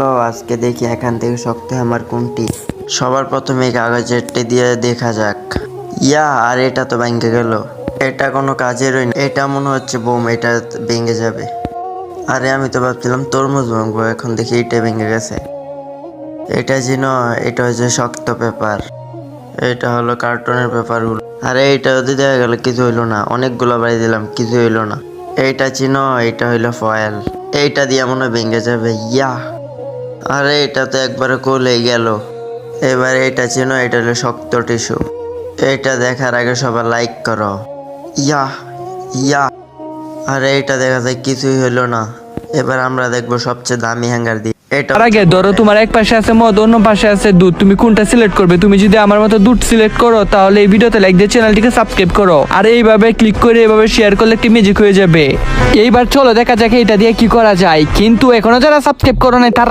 চলো আজকে দেখি এখান থেকে শক্ত হ্যামার কোনটি। সবার প্রথমে এই কাগজেরটি দিয়ে দেখা যাক। ইয়া, আর এটা তো ভেঙে গেল। এটা কোনো কাজেরই না, এটা মনে হচ্ছে বোম, এটা ভেঙে যাবে। আরে আমি তো ভাবছিলাম তরমুজ ভাঙবো, এখন দেখি এটা ভেঙে গেছে। এটা যেন, এটা হচ্ছে শক্ত পেপার, এটা হলো কার্টুনের পেপারগুলো। আরে এইটা যদি দেখা গেল কিছু হইলো না, অনেকগুলো বাড়ি দিলাম কিছু হইলো না। এইটা চিনো, এইটা হইলো ফয়েল, এইটা দিয়ে মনে হয় ভেঙে যাবে। ইয়া, আরে এটা তো একবারে কলেই গেল। এবার এটা চিনো, এটা হলো শক্ত টিস্যু। এটা দেখার আগে সবাই লাইক করো। ইয়া ইয়া, আরে এটা দেখা যায় কিছুই হইলো না। এবার আমরা দেখবো সবচেয়ে দামি হ্যাঙ্গার দিয়ে। এটা তার আগে ধরো তোমার এক পাশে আছে মদ, অন্য পাশে আছে দুধ, তুমি কোনটা সিলেক্ট করবে? তুমি যদি আমার মতো দুধ সিলেক্ট করো তাহলে এই ভিডিওতে লাইক দিয়ে চ্যানেলটিকে সাবস্ক্রাইব করো, আর এইভাবে ক্লিক করে এইভাবে শেয়ার করলে একটি ম্যাজিক হয়ে যাবে। এইবার চলো দেখা যাক এটা দিয়ে কি করা যায়, কিন্তু এখনো যারা সাবস্ক্রাইব করো নাই তারা